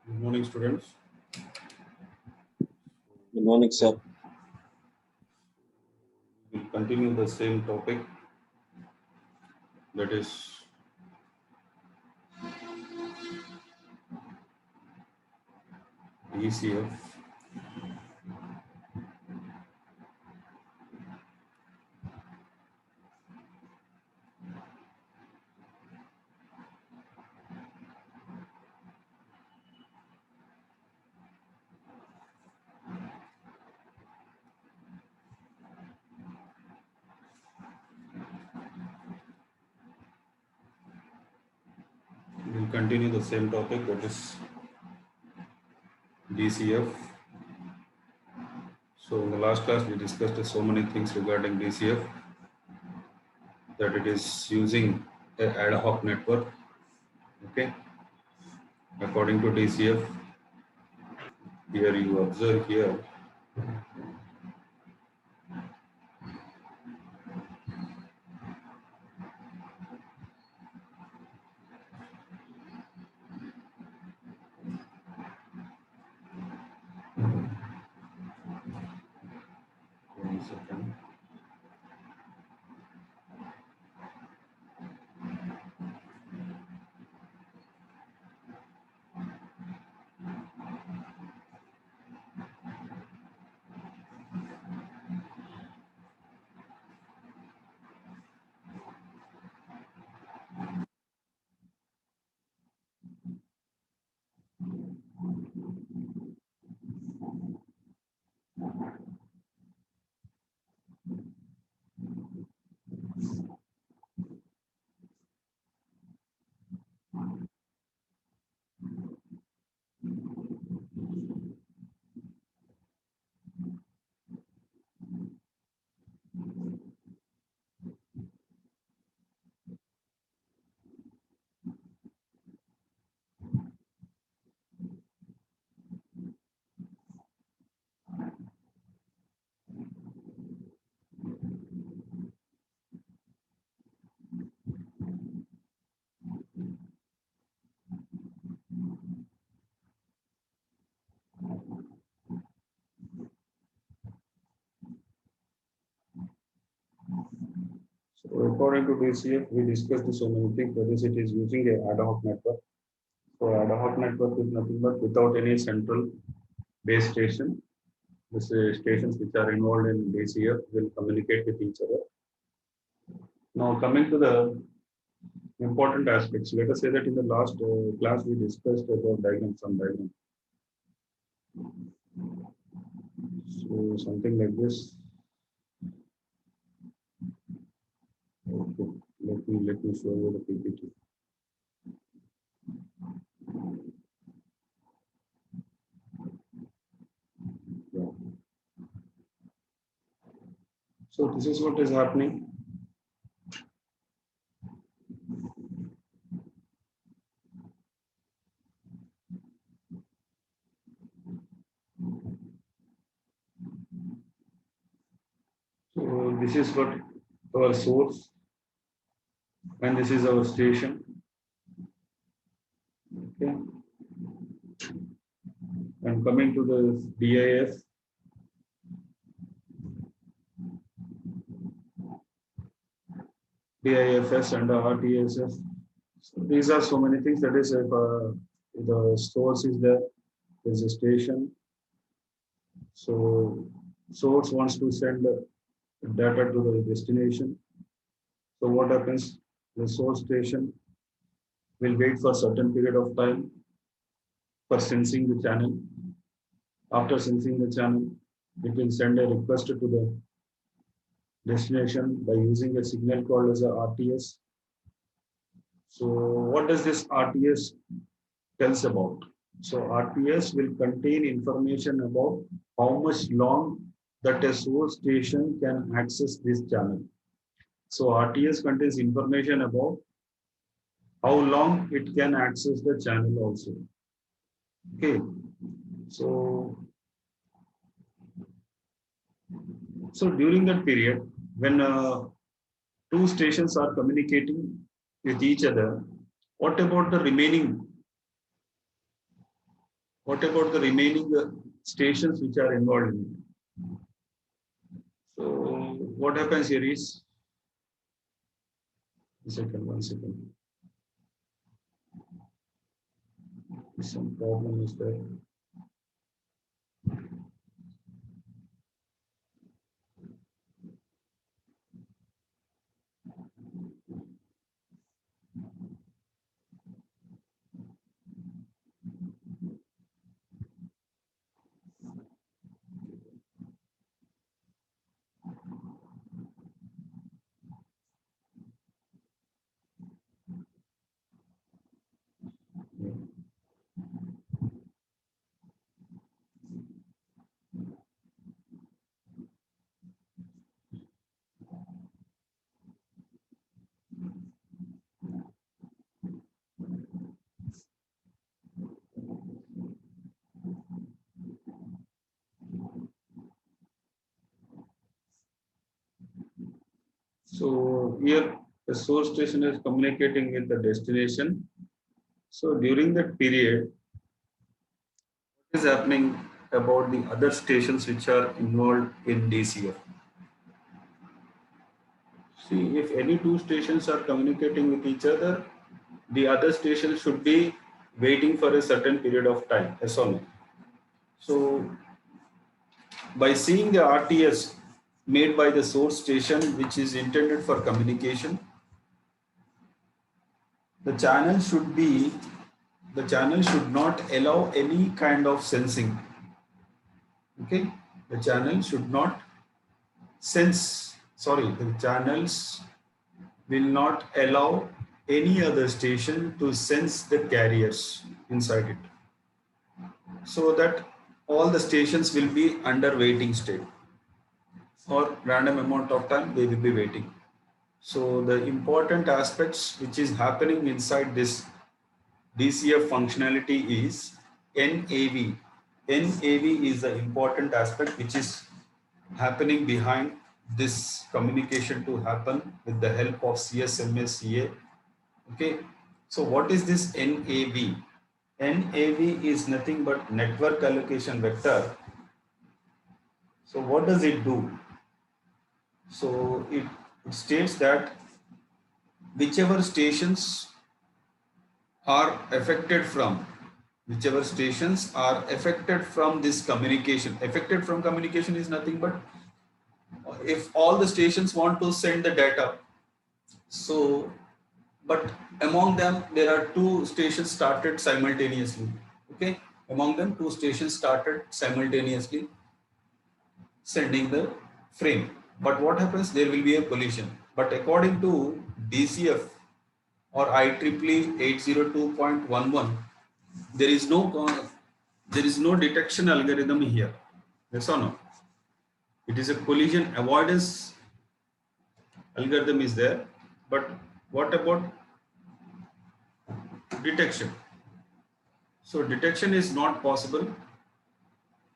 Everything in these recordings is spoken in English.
Good morning, students. Good morning, sir. We'll continue the same topic, that is ECF. We'll continue the same topic, that is DCF. So in the last class, we discussed so many things regarding DCF, that it is using an ad hoc network. Okay. According to DCF, here you observe here. One second. So according to DCF, we discussed so many things, that is, it is using a ad hoc network. So ad hoc network is nothing but without any central base station. The stations which are involved in DCF will communicate with each other. Now coming to the important aspects, let us say that in the last class we discussed about diagram, some diagram. So something like this. Okay, let me show you the PPT. Yeah. So this is what is happening. So this is what our source, and this is our station. Okay. And coming to the DIF, DIFS and the RTSF. So these are so many things. That is, if the source is there, there's a station. So source wants to send data to the destination. So what happens? The source station will wait for a certain period of time for sensing the channel. After sensing the channel, it will send a request to the destination by using a signal called as a RTS. So what does this RTS tells about? So RTS will contain information about how much long that a source station can access this channel. So RTS contains information about how long it can access the channel also. Okay. So during that period, when two stations are communicating with each other, what about the remaining What about the remaining stations which are involved in it? So what happens here is, one second. Some problem is there. So here the source station is communicating with the destination. So during that period, what is happening about the other stations which are involved in DCF? See, if any two stations are communicating with each other, the other station should be waiting for a certain period of time, yes or no? So by seeing the RTS made by the source station, which is intended for communication, the channel should be, the channel should not allow any kind of sensing. Okay, the channel should not sense, sorry, the channels will not allow any other station to sense the carriers inside it, so that all the stations will be under waiting state, or random amount of time they will be waiting. So the important aspects which is happening inside this DCF functionality is NAV. NAV is the important aspect which is happening behind this communication to happen with the help of CSMA CA. Okay, so what is this NAV? NAV is nothing but network allocation vector. So what does it do? So it states that whichever stations are affected from, this communication. Affected from communication is nothing but if all the stations want to send the data. So, but among them there are two stations started simultaneously. Okay, among them two stations started simultaneously sending the frame. But what happens? There will be a collision. But according to DCF or IEEE 802.11, there is no detection algorithm here. Yes or no? It is a collision avoidance algorithm is there. But what about detection? So detection is not possible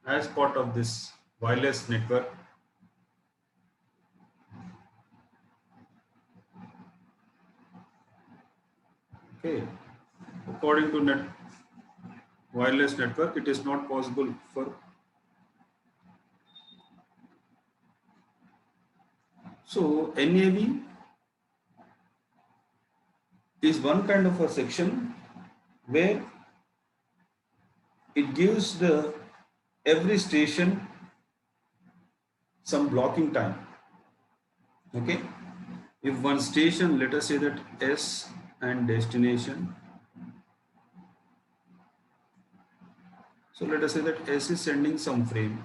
as part of this wireless network. Okay, according to wireless network, it is not possible for. So NAV is one kind of a section where it gives the every station some blocking time. Okay, if one station, let us say that S and destination, so let us say that S is sending some frame.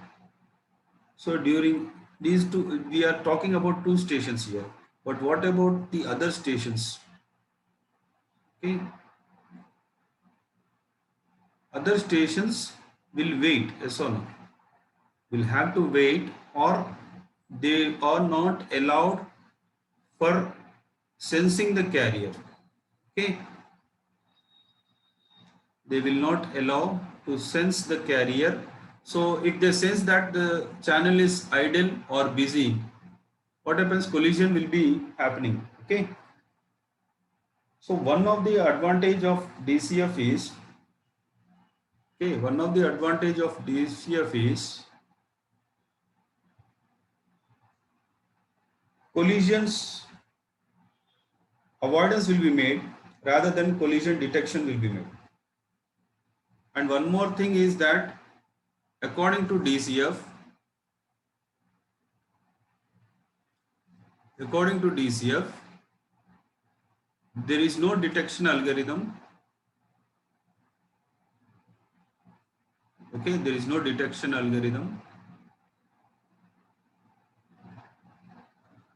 So during these two, we are talking about two stations here, but what about the other stations? Okay, other stations will wait, yes or no? Will have to wait, or they are not allowed for sensing the carrier. Okay, they will not allow to sense the carrier. So if they sense that the channel is idle or busy, what happens? Collision will be happening. Okay, so one of the advantage of DCF is, Okay, one of the advantage of DCF is collisions avoidance will be made rather than collision detection will be made. And one more thing is that according to DCF, there is no detection algorithm. Okay, there is no detection algorithm.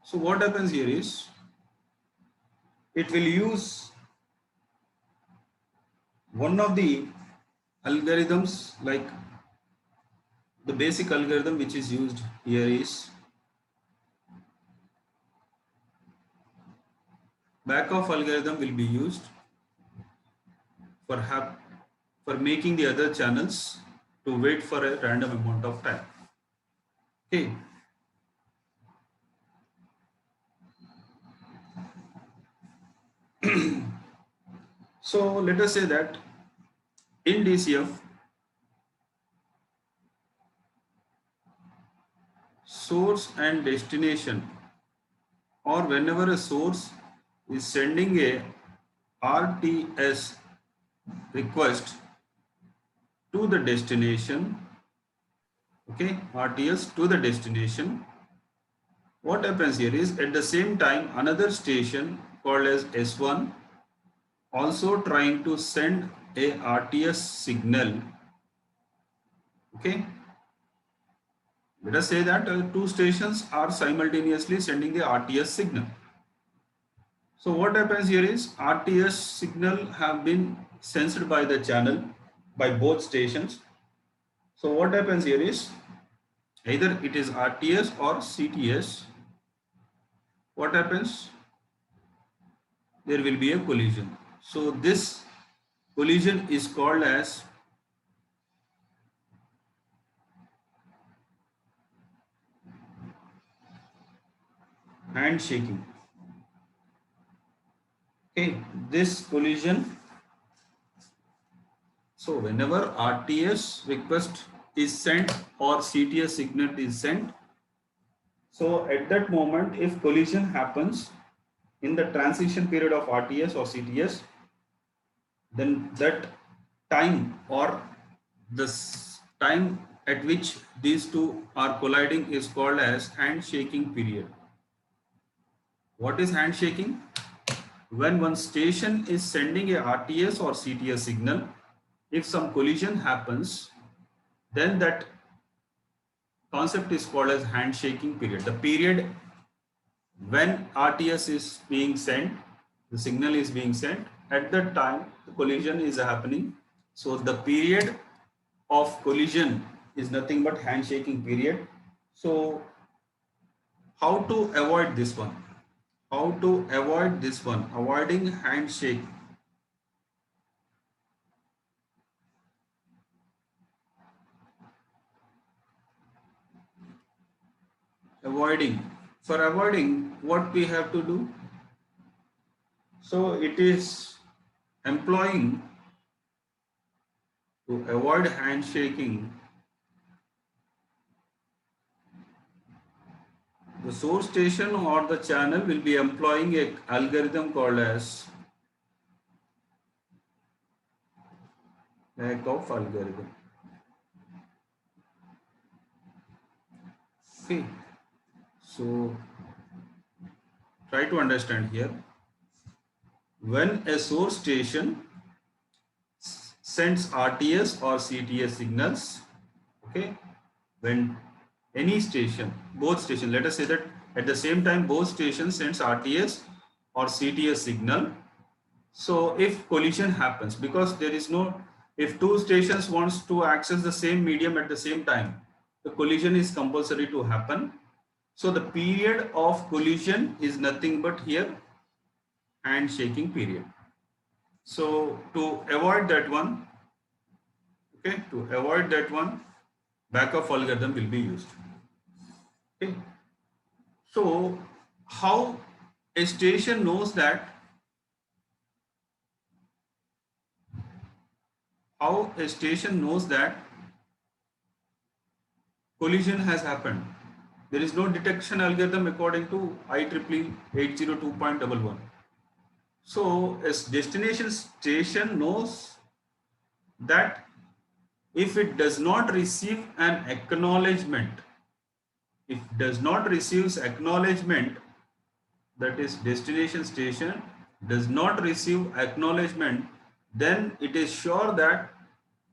So what happens here is it will use one of the algorithms, like the basic algorithm which is used here is back-off algorithm will be used for making the other channels to wait for a random amount of time. Okay. So let us say that in DCF, source and destination, or whenever a source is sending a RTS request to the destination, okay, RTS to the destination, what happens here is at the same time another station called as S1 also trying to send a RTS signal. Okay, let us say that two stations are simultaneously sending the RTS signal. So what happens here is RTS signal have been sensed by the channel by both stations. So what happens here is either it is RTS or CTS. What happens? There will be a collision. So this collision is called as handshaking. Okay, this collision. So whenever RTS request is sent or CTS signal is sent, so at that moment, if collision happens in the transition period of RTS or CTS, then that time or the time at which these two are colliding is called as handshaking period. What is handshaking? When one station is sending a RTS or CTS signal, if some collision happens, then that concept is called as handshaking period. The period when RTS is being sent, the signal is being sent, at that time the collision is happening. So the period of collision is nothing but handshaking period. So how to avoid this one? How to avoid this one? Avoiding handshake. For avoiding, what we have to do? So it is employing to avoid handshaking. The source station or the channel will be employing an algorithm called as back-off algorithm. Okay, so try to understand here. When a source station sends RTS or CTS signals, okay, when any station, both stations, let us say that at the same time both stations sends RTS or CTS signal. So if collision happens, because there is no, if two stations wants to access the same medium at the same time, the collision is compulsory to happen. So the period of collision is nothing but here handshaking period. So to avoid that one, okay, to avoid that one, back-off algorithm will be used. Okay. So how a station knows that how a station knows that collision has happened. There is no detection algorithm according to IEEE 802.11. So a destination station knows that if it does not receive an acknowledgement, if does not receives acknowledgement, that is destination station does not receive acknowledgement, then it is sure that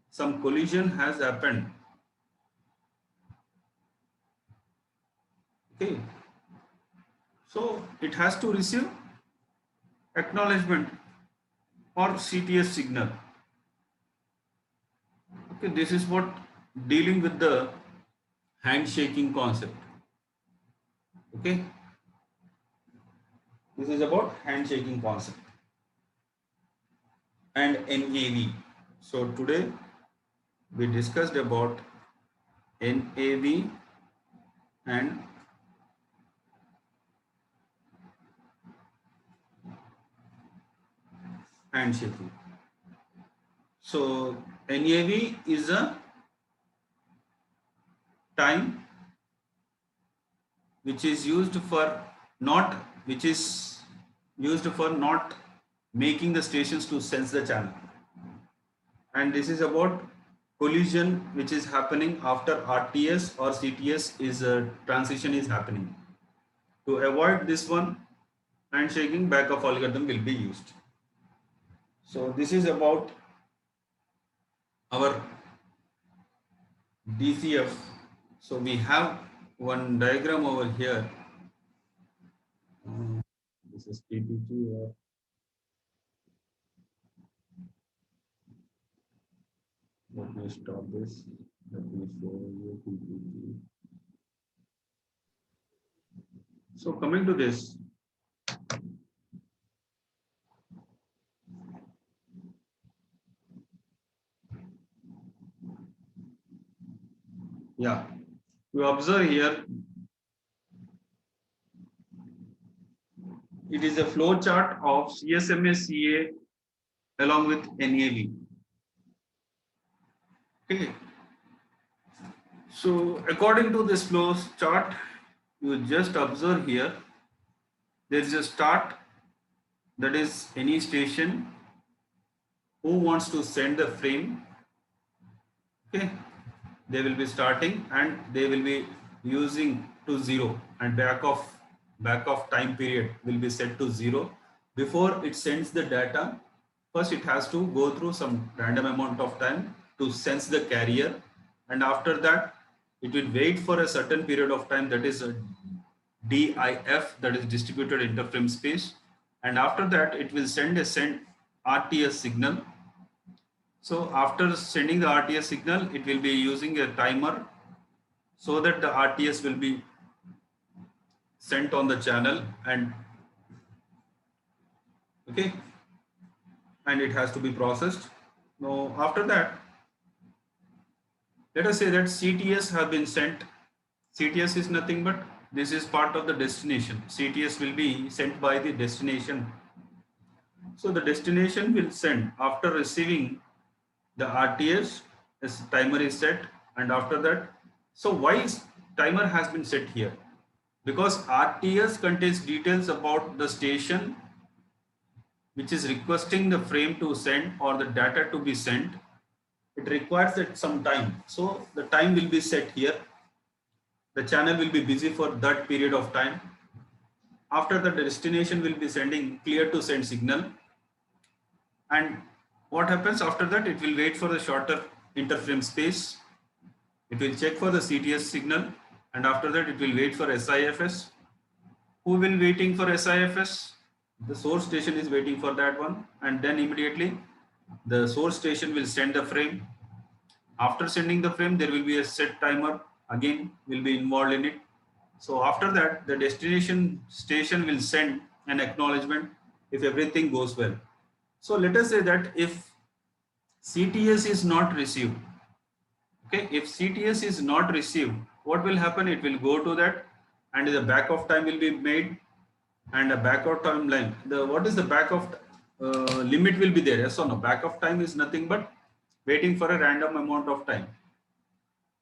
some collision has happened. Okay, so it has to receive acknowledgement or CTS signal. Okay, this is what dealing with the handshaking concept. Okay, this is about handshaking concept and NAV. So today we discussed about NAV and handshaking. So NAV is a time which is used for not making the stations to sense the channel, and this is about collision which is happening after RTS or CTS is a transition is happening. To avoid this one, handshaking backup algorithm will be used. So this is about our DCF. So we have one diagram over here. This is PPT or let me stop this. Let me show you PPT. So coming to this, yeah, you observe here, it is a flow chart of CSMA CA along with NAV. Okay. So according to this flow chart, you just observe here, there is a start, that is any station who wants to send the frame. Okay, they will be starting and they will be using to 0, and back of time period will be set to 0. Before it sends the data, first it has to go through some random amount of time to sense the carrier, and after that it will wait for a certain period of time, that is a DIF, that is distributed interframe space, and after that it will send RTS signal. So after sending the RTS signal, it will be using a timer so that the RTS will be sent on the channel, and okay, and it has to be processed. Now after that, let us say that CTS have been sent. CTS is nothing but this is part of the destination. CTS will be sent by the destination. So the destination will send after receiving the RTS, as timer is set, and after that, so why is timer has been set here? Because RTS contains details about the station which is requesting the frame to send or the data to be sent. It requires that some time, so the time will be set here. The channel will be busy for that period of time. After that, the destination will be sending clear to send signal, and what happens after that, it will wait for the shorter interframe space. It will check for the CTS signal, and after that it will wait for SIFS. Who will waiting for SIFS? The source station is waiting for that one, and then immediately the source station will send the frame. After sending the frame, there will be a set timer again will be involved in it. So after that, the destination station will send an acknowledgement if everything goes well. So let us say that if CTS is not received, okay, if CTS is not received, what will happen? It will go to that, and the back of time will be made, and a back of timeline. What is the back of limit will be there? Yes or no? Back of time is nothing but waiting for a random amount of time.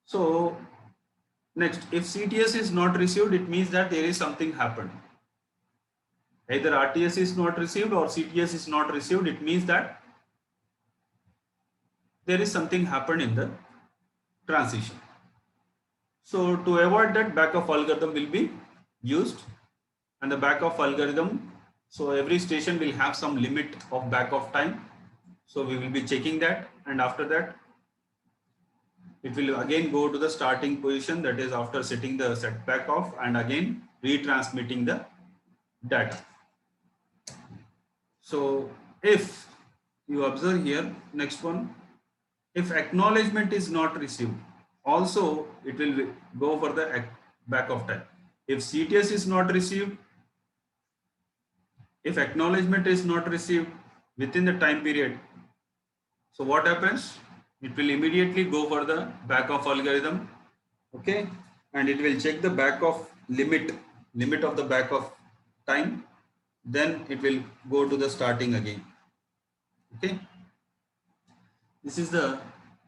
So next, if CTS is not received, it means that there is something happened. Either RTS is not received or CTS is not received, it means that there is something happened in the transition. So to avoid that, backup algorithm will be used, and the backup algorithm, so every station will have some limit of backup time. So we will be checking that, and after that it will again go to the starting position, that is after setting the setback off and again retransmitting the data. So if you observe here, next one, if acknowledgement is not received, also it will go for the back of time. If CTS is not received, if acknowledgement is not received within the time period, so what happens? It will immediately go for the back of algorithm, okay, and it will check the back of limit of the back of time, then it will go to the starting again. Okay, this is the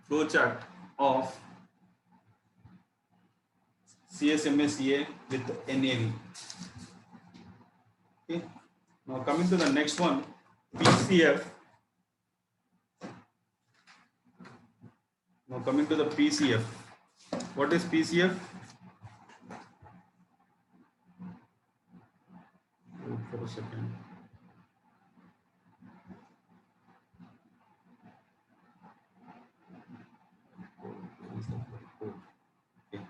flow chart of CSMA with NAV. Okay, now coming to the next one, PCF. Now coming to the PCF. What is PCF? Wait for a second. Okay.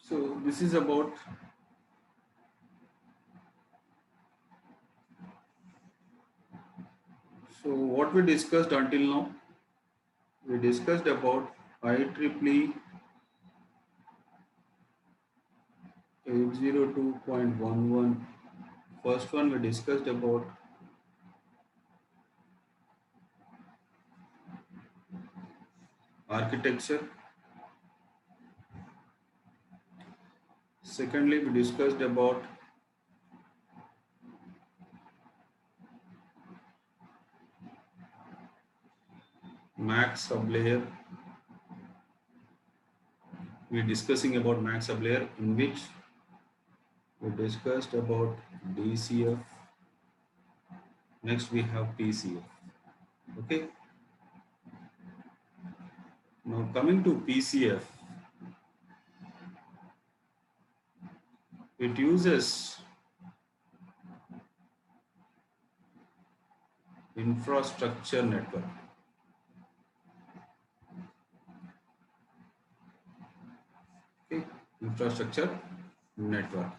So this is about what we discussed until now. We discussed about IEEE 802.11. First one we discussed about architecture. Secondly, we discussed about MAC sublayer. We're discussing about MAC sublayer, in which we discussed about DCF. Next we have PCF. Okay. Now coming to PCF, it uses infrastructure network. Okay, infrastructure network.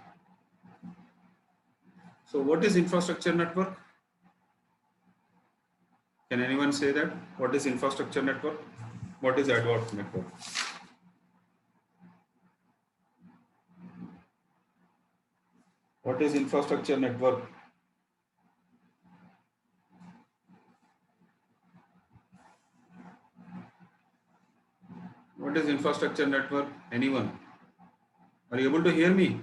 So what is infrastructure network? Can anyone say that? What is infrastructure network? What is AdWords network? What is infrastructure network? What is infrastructure network? Anyone? Are you able to hear me?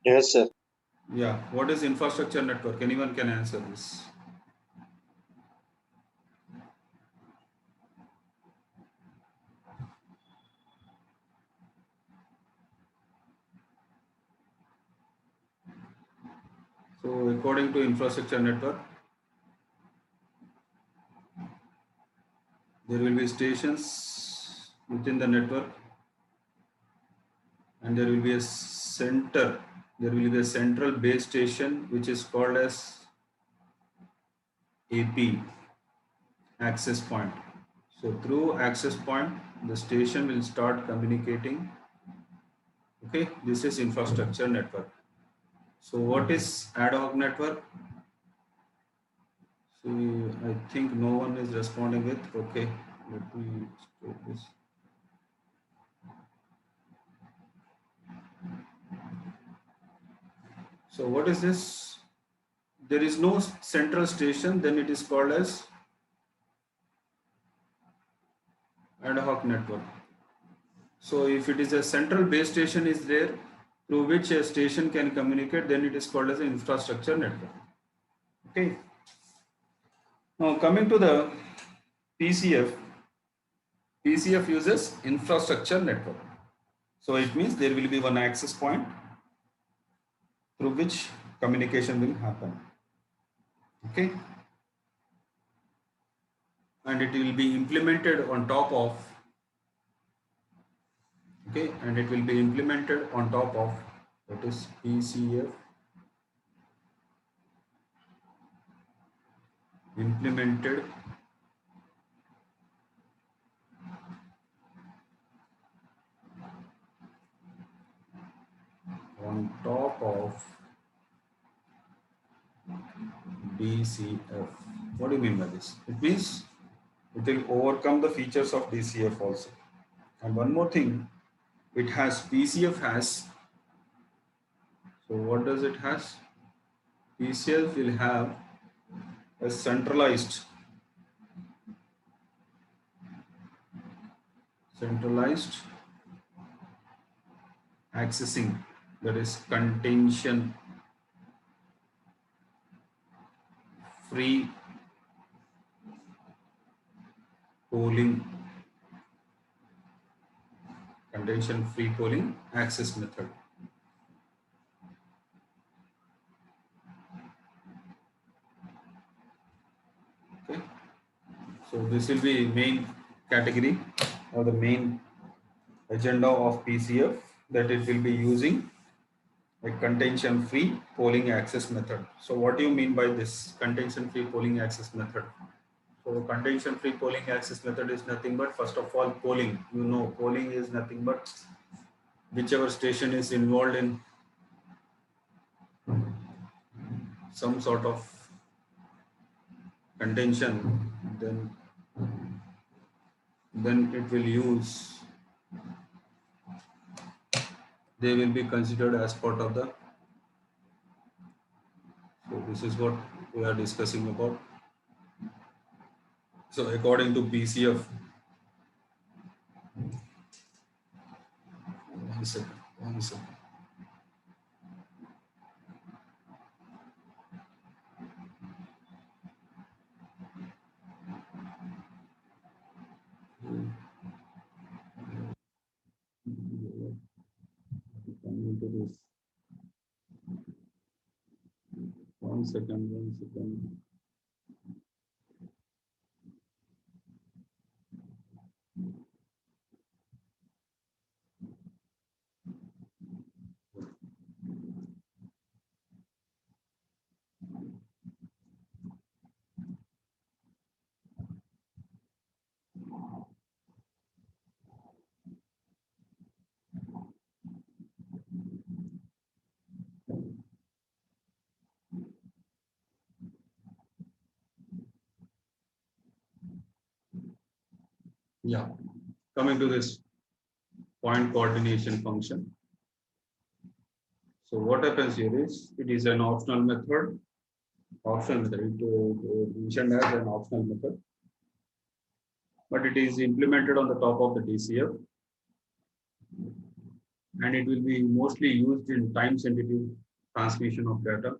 Yes, sir. Yeah. What is infrastructure network? Anyone can answer this. So according to infrastructure network, there will be stations within the network, and there will be a center. There will be a central base station which is called as AP, access point. So through access point, the station will start communicating. Okay, this is infrastructure network. So what is ad hoc network? See, I think no one is responding with. Okay, let me stop this. So what is this? There is no central station, then it is called as ad hoc network. So if it is a central base station is there through which a station can communicate, then it is called as an infrastructure network. Okay. Now coming to the PCF. PCF uses infrastructure network. So it means there will be one access point through which communication will happen. Okay. And it will be implemented on top of, okay, and it will be implemented on top of, that is PCF implemented on top of DCF. What do you mean by this? It means it will overcome the features of DCF also. And one more thing, it has, PCF has, so what does it has? PCF will have a centralized accessing, that is contention free polling access method. Okay, so this will be main category or the main agenda of PCF, that it will be using a contention free polling access method. So what do you mean by this contention free polling access method? So contention free polling access method is nothing but, first of all, polling. You know, polling is nothing but whichever station is involved in some sort of contention, then it will use, they will be considered as part of the, so this is what we are discussing about. So according to PCF, one second. Coming to this. One second. Yeah, coming to this point coordination function. So what happens here is, it is an optional method. It mentioned as an optional method, but it is implemented on the top of the DCF, and it will be mostly used in time sensitive transmission of data.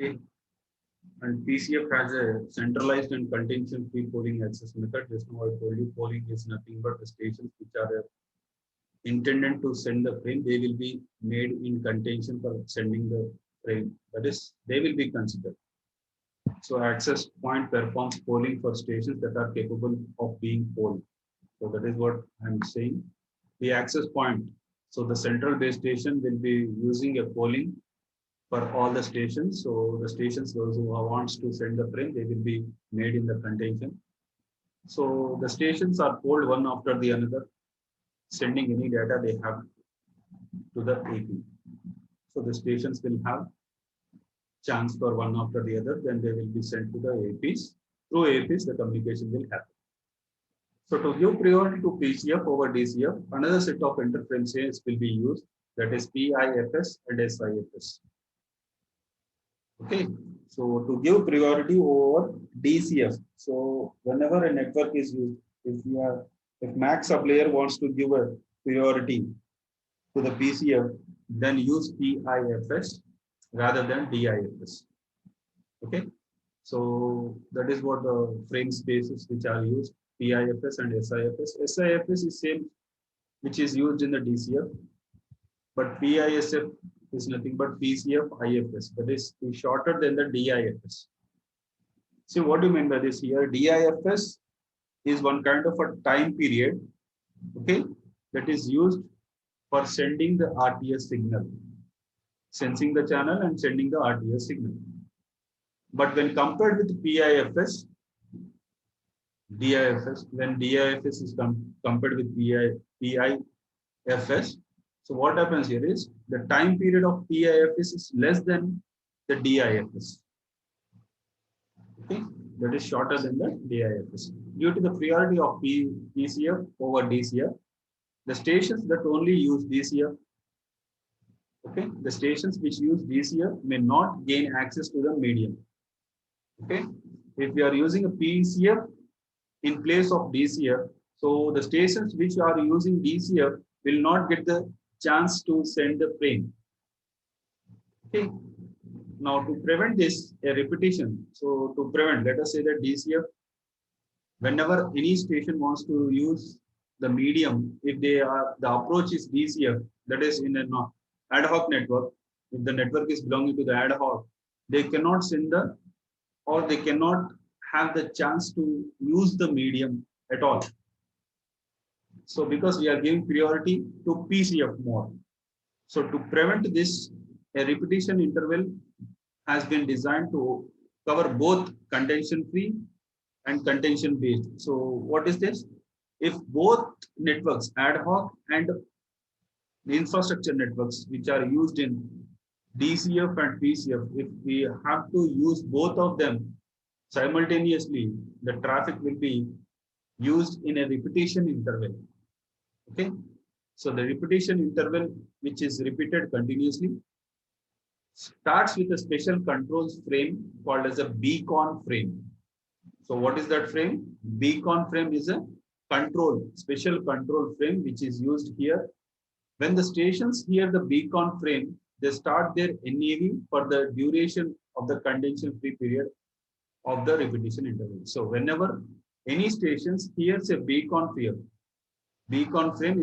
Okay. And PCF has a centralized and contention free polling access method. Just now I told you, polling is nothing but the stations which are intended to send the frame. They will be made in contention for sending the frame. That is, they will be considered. So access point performs polling for stations that are capable of being polled. So that is what I'm saying. The access point. So the central base station will be using a polling for all the stations. So the stations, those who wants to send the frame, they will be made in the contention. So the stations are polled one after the another, sending any data they have to the AP. So the stations will have chance for one after the other, then they will be sent to the APs. Through APs, the communication will happen. So to give priority to PCF over DCF, another set of interferences will be used. that is PIFS and SIFS. Okay, so to give priority over DCF. So whenever a network is used, if MAC sublayer wants to give a priority to the PCF, then use PIFS rather than DIFS. Okay, so that is what the frame spaces which are used, PIFS and SIFS. SIFS is same which is used in the DCF, but PISF is nothing but PCF IFS, that is shorter than the DIFS. See what do you mean by this here? DIFS is one kind of a time period, okay, that is used for sending the RTS signal, sensing the channel and sending the RTS signal. But when compared with PIFS, when DIFS is compared with PIFS, so what happens here is the time period of PIFS is less than the DIFS. Okay, that is shorter than the DIFS. Due to the priority of PCF over DCF, the stations that only use DCF, okay, the stations which use DCF may not gain access to the medium. Okay, if we are using a PCF in place of DCF, so the stations which are using DCF will not get the chance to send the frame. Okay, now to prevent this a repetition, so to prevent, let us say that DCF, whenever any station wants to use the medium, if the approach is DCF, that is in an ad hoc network, if the network is belonging to the ad hoc, they cannot send the, or they cannot have the chance to use the medium at all. So because we are giving priority to PCF more. So to prevent this, a repetition interval has been designed to cover both contention free and contention based. So what is this? If both networks, ad hoc and the infrastructure networks, which are used in DCF and PCF, if we have to use both of them simultaneously, the traffic will be used in a repetition interval. Okay, so the repetition interval, which is repeated continuously, starts with a special controls frame called as a beacon frame. So what is that frame? Beacon frame is a special control frame which is used here. When the stations hear the beacon frame, they start their NAV for the duration of the contention free period of the repetition interval. So whenever any stations hears a beacon frame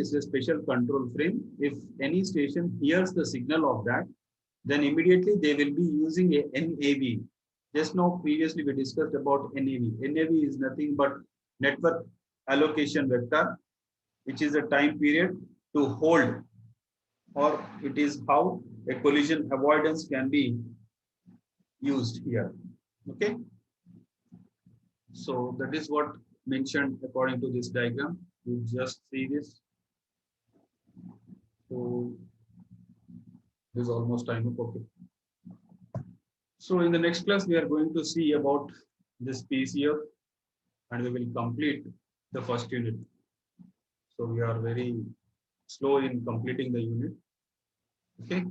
is a special control frame. If any station hears the signal of that, then immediately they will be using a NAV. Just now previously we discussed about NAV. NAV is nothing but network allocation vector, which is a time period to hold, or it is how a collision avoidance can be used here. Okay, so that is what mentioned according to this diagram. You just see this. So this is almost time up. Okay, so in the next class we are going to see about this PCF and we will complete the first unit. So we are very slow in completing the unit. Okay,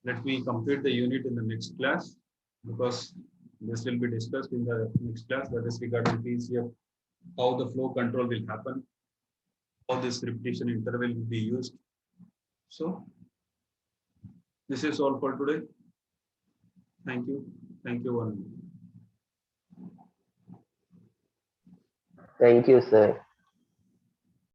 let me complete the unit in the next class, because this will be discussed in the next class, that is regarding PCF, how the flow control will happen, how this repetition interval will be used. So this is all for today. Thank you. Thank you, one. Thank you, sir.